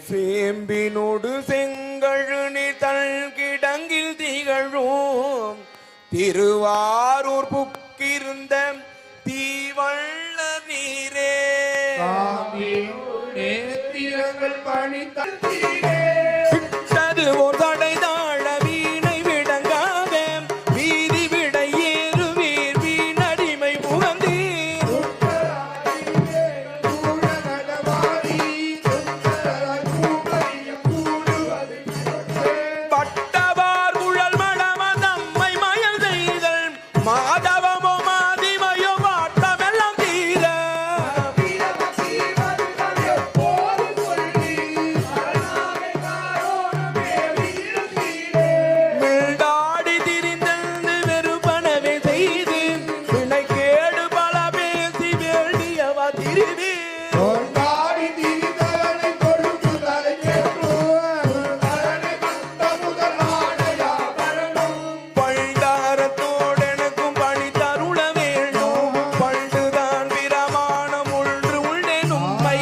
சேம்பினோடு செங்கழுநி தள்கிடங்கில் திகழும் திருவாரூர் புக்கிருந்த தீவள்ள நீரே நேத்திரங்கள் பணித்தீரே விட்டது ஒரு தடை தாழ வீணை விடங்காத வீதி விட ஏறுவீர் வீணடிமை புகந்தீர் பட்டவார் குழல் மடம நம்மை மயல் செய்தல் மாதவமோ மாதிமையோ மாட்டமெல்லாம் தீர மிழ்டாடி திரிந்தெழுந்து வெறுப்பனவே செய்து வினை கேடு பல பேசி வேண்டியவா திருவி பண்டாரத்தோடு எனக்கும் பணி தருள வேண்டும் பண்டுதான் பிரமாணம் ஒன்று உள்ளேன் உண்மை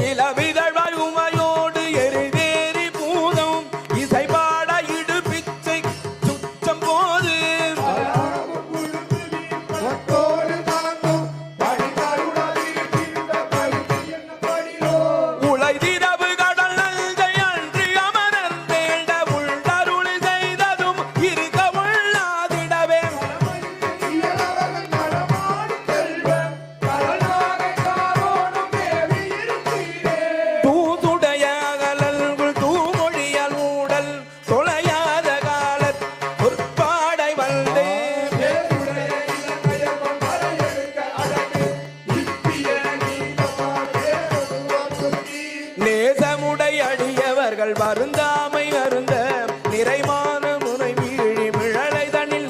இளவிதழ்வாய் உமையோடு எரிதேறி பூதம் இசைபாட இடுபிச்சை சுச்சம் போது உழைதிரவு கடல் நல்கை அன்றி அமரர் வேண்ட உள்தருளி செய்ததும் இருக்க உள்ளாதிடவே தூதுடைய அகலல்குள் தூமொழியால் ஊடல் தொலையாத காலத் பொற்பாடை வந்தே நேசமுடை அடியவர்கள் வருந்தாமை வருந்த நிறைமான முனை வீழி மிழலை தனில்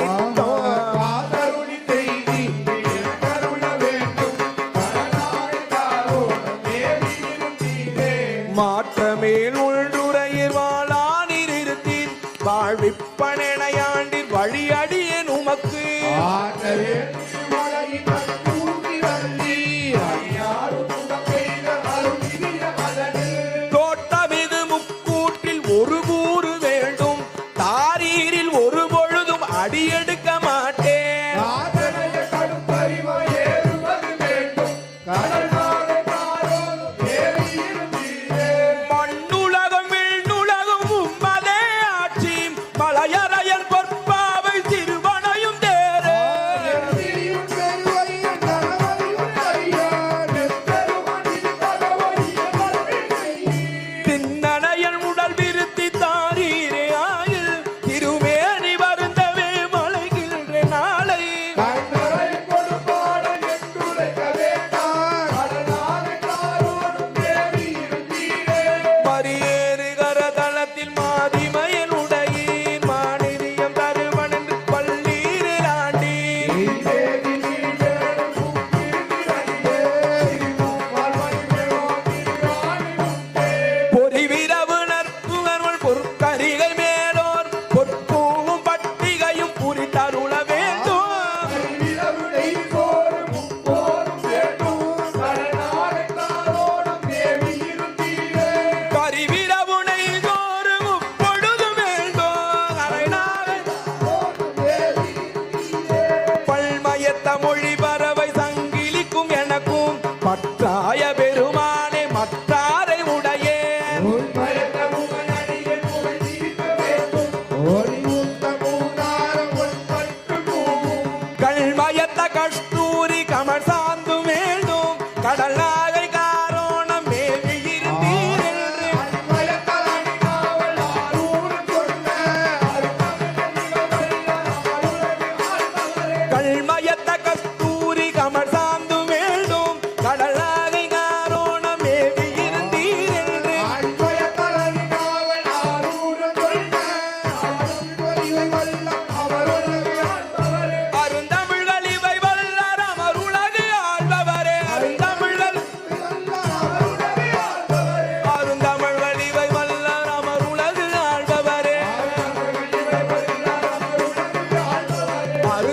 மாற்றமேல் உள்துறையில் வாழானிர் இருத்தீர் வாழ்விப்பனையாண்டில் வழியடியேன் உமக்கு தோட்டமிது முக்கூற்றில் ஒரு கூறு வேண்டும் தாரீரில் ஒரு பொழுதும் அடியெடுக்க மாட்டேன் மண்ணுலகம் விண்ணுலகம் உம்மதே ஆட்சி மலையறையன் பொற்பாவை சிறுவனையும் தேரே திண்ணனையன் உடல் விருத்தி தாரீரே ஆயில் திருமேனி வருந்தவே மலைகின்ற நாளை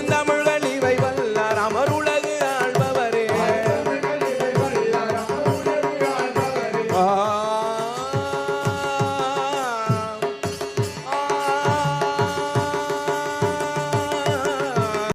பெருந்தமிழ்